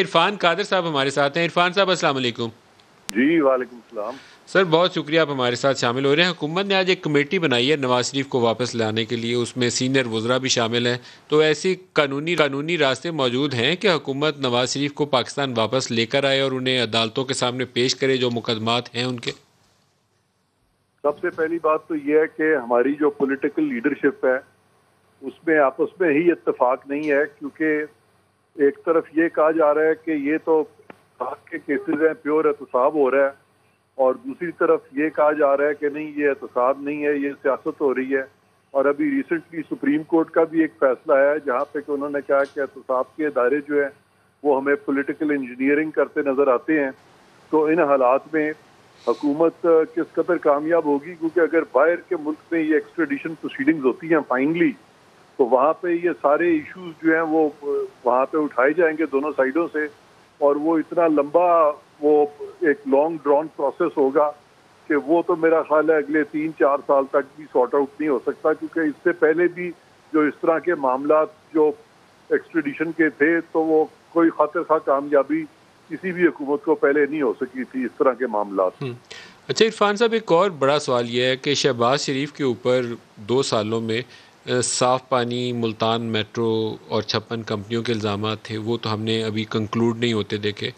عرفان قادر صاحب ہمارے ساتھ ہیں۔ عرفان صاحب السلام علیکم۔ جی وعلیکم السلام۔ سر بہت شکریہ آپ ہمارے ساتھ شامل ہو رہے ہیں۔ حکومت نے آج ایک کمیٹی بنائی ہے نواز شریف کو واپس لانے کے لیے، اس میں سینئر وزراء بھی شامل ہیں، تو ایسی قانونی راستے موجود ہیں کہ حکومت نواز شریف کو پاکستان واپس لے کر آئے اور انہیں عدالتوں کے سامنے پیش کرے جو مقدمات ہیں ان کے؟ سب سے پہلی بات تو یہ ہے کہ ہماری جو پولیٹیکل لیڈرشپ ہے اس میں آپس میں ہی اتفاق نہیں ہے، کیونکہ ایک طرف یہ کہا جا رہا ہے کہ یہ تو احتساب کے کیسز ہیں، پیور احتساب ہو رہا ہے، اور دوسری طرف یہ کہا جا رہا ہے کہ نہیں یہ احتساب نہیں ہے، یہ سیاست ہو رہی ہے۔ اور ابھی ریسنٹلی سپریم کورٹ کا بھی ایک فیصلہ ہے جہاں پہ کہ انہوں نے کہا کہ احتساب کے ادارے جو ہیں وہ ہمیں پولیٹیکل انجینئرنگ کرتے نظر آتے ہیں۔ تو ان حالات میں حکومت کس قدر کامیاب ہوگی، کیونکہ اگر باہر کے ملک میں یہ ایکسٹریڈیشن پروسیڈنگز ہوتی ہیں فائنلی، تو وہاں پہ یہ سارے ایشوز جو ہیں وہ وہاں پہ اٹھائے جائیں گے دونوں سائیڈوں سے، اور وہ اتنا لمبا وہ ایک لانگ ڈرون پروسیس ہوگا کہ وہ تو میرا خیال ہے اگلے 3-4 سال تک بھی سارٹ آؤٹ نہیں ہو سکتا، کیونکہ اس سے پہلے بھی جو اس طرح کے معاملات جو ایکسٹریڈیشن کے تھے تو وہ کوئی خاطر خواہ کامیابی کسی بھی حکومت کو پہلے نہیں ہو سکی تھی اس طرح کے معاملات۔ اچھا عرفان صاحب، ایک اور بڑا سوال یہ ہے کہ شہباز شریف کے اوپر 2 سالوں میں صاف پانی، ملتان میٹرو اور 56 کمپنیوں کے الزامات تھے، وہ تو ہم نے ابھی کنکلوڈ نہیں ہوتے دیکھے۔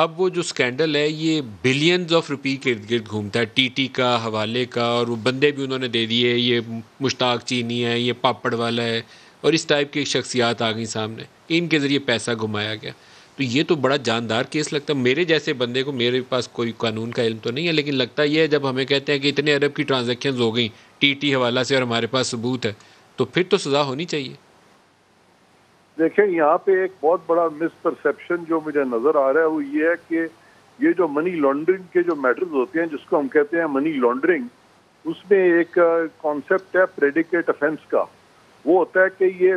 اب وہ جو سکینڈل ہے یہ بلینز آف روپی کے ارد گرد گھومتا ہے، ٹی ٹی کا، حوالے کا، اور وہ بندے بھی انہوں نے دے دیے، یہ مشتاق چینی ہے، یہ پاپڑ والا ہے، اور اس ٹائپ کی شخصیات آ گئی سامنے، ان کے ذریعے پیسہ گھمایا گیا۔ تو یہ تو بڑا جاندار کیس لگتا ہے میرے جیسے بندے کو، میرے پاس کوئی قانون کا علم تو نہیں ہے، لیکن لگتا یہ ہے جب ہمیں کہتے ہیں کہ اتنے ارب کی ٹرانزیکشنز ہو گئیں ٹی ٹی حوالہ سے اور ہمارے پاس ثبوت ہے، تو پھر تو سزا ہونی چاہیے۔ دیکھیں یہاں پہ ایک بہت بڑا مس پرسیپشن جو مجھے نظر آ رہا ہے وہ یہ ہے کہ یہ جو منی لانڈرنگ کے جو میٹرز ہوتے ہیں جس کو ہم کہتے ہیں منی لانڈرنگ، اس میں ایک کانسیپٹ ہے پریڈیکیٹ افینس کا۔ وہ ہوتا ہے کہ یہ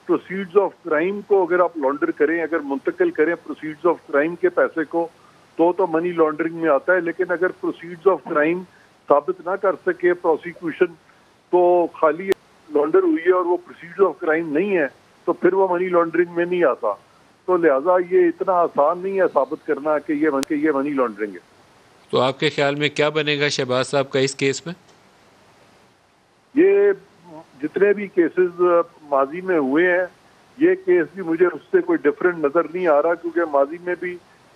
پروسیڈز آف کرائم کو اگر آپ لانڈر کریں، اگر منتقل کریں پروسیڈز آف کرائم کے پیسے کو، تو منی لانڈرنگ میں آتا ہے، لیکن اگر پروسیڈز آف کرائم ثابت نہ کر سکے پروسیکیوشن، تو خالی لانڈر ہوئی ہے اور وہ پروسیڈز آف کرائم نہیں ہے تو پھر وہ منی لانڈرنگ میں نہیں آتا۔ تو لہٰذا یہ اتنا آسان نہیں ہے ثابت کرنا کہ یہ منی لانڈرنگ ہے۔ تو آپ کے خیال میں کیا بنے گا شہباز صاحب کا اس کیس میں؟ یہ جتنے بھی کیسز ماضی میں ہوئے ہیں، یہ کیس بھی مجھے اس سے کوئی ڈفرینٹ نظر نہیں آ رہا، کیونکہ ماضی میں بھی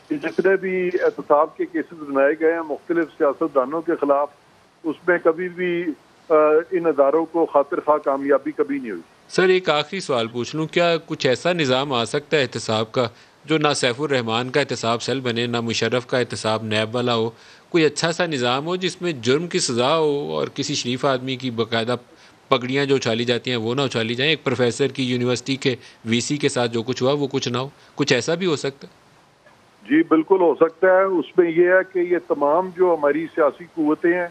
جتنے بھی احتساب کے کیسز بنائے گئے ہیں مختلف سیاستدانوں کے خلاف، اس میں کبھی بھی ان اداروں کو خاطر خواہ کامیابی کبھی نہیں ہوئی۔ سر ایک آخری سوال پوچھ لوں، کیا کچھ ایسا نظام آ سکتا ہے احتساب کا جو نہ سیف الرحمان کا احتساب سیل بنے، نہ مشرف کا احتساب نیب والا ہو، کوئی اچھا سا نظام ہو جس میں جرم کی سزا ہو اور کسی شریف آدمی کی باقاعدہ پگڑیاں جو اچھالی جاتی ہیں وہ نہ اچھالی جائیں، ایک پروفیسر کی یونیورسٹی کے وی سی کے ساتھ جو کچھ ہوا وہ کچھ نہ ہو، کچھ ایسا بھی ہو سکتا ہے؟ جی بالکل ہو سکتا ہے۔ اس میں یہ ہے کہ یہ تمام جو ہماری سیاسی قوتیں ہیں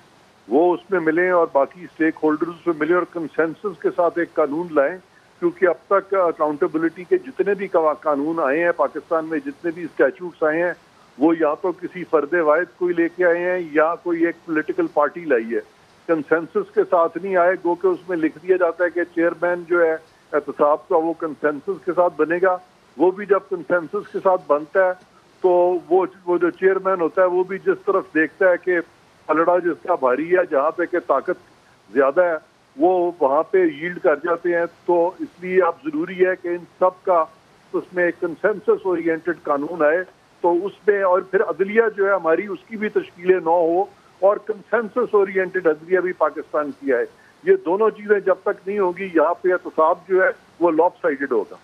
وہ اس میں ملیں اور باقی اسٹیک ہولڈرز میں ملیں اور کنسنسس کے ساتھ ایک قانون لائیں، کیونکہ اب تک اکاؤنٹیبلٹی کے جتنے بھی قانون آئے ہیں پاکستان میں، جتنے بھی اسٹیچوٹس آئے ہیں، وہ یا تو کسی فرد واحد کوئی لے کے آئے ہیں یا کوئی ایک پولیٹیکل پارٹی لائی ہے، کنسنسس کے ساتھ نہیں آئے، گو کہ اس میں لکھ دیا جاتا ہے کہ چیئرمین جو ہے احتساب کا وہ کنسنسس کے ساتھ بنے گا۔ وہ بھی جب کنسنسس کے ساتھ بنتا ہے تو وہ جو چیئرمین ہوتا ہے وہ بھی جس طرف دیکھتا ہے کہ پلڑا جس کا بھاری ہے، جہاں پہ کہ طاقت زیادہ ہے، وہ وہاں پہ ییلڈ کر جاتے ہیں۔ تو اس لیے اب ضروری ہے کہ ان سب کا اس میں ایک کنسنسس اورینٹڈ قانون آئے، تو اس میں اور پھر عدلیہ جو ہے ہماری اس کی بھی تشکیل نو ہو اور کنسنسس اورینٹڈ عدلیہ بھی پاکستان کی آئے۔ یہ دونوں چیزیں جب تک نہیں ہوگی، یہاں پہ احتساب جو ہے وہ لاپ سائڈڈ ہوگا۔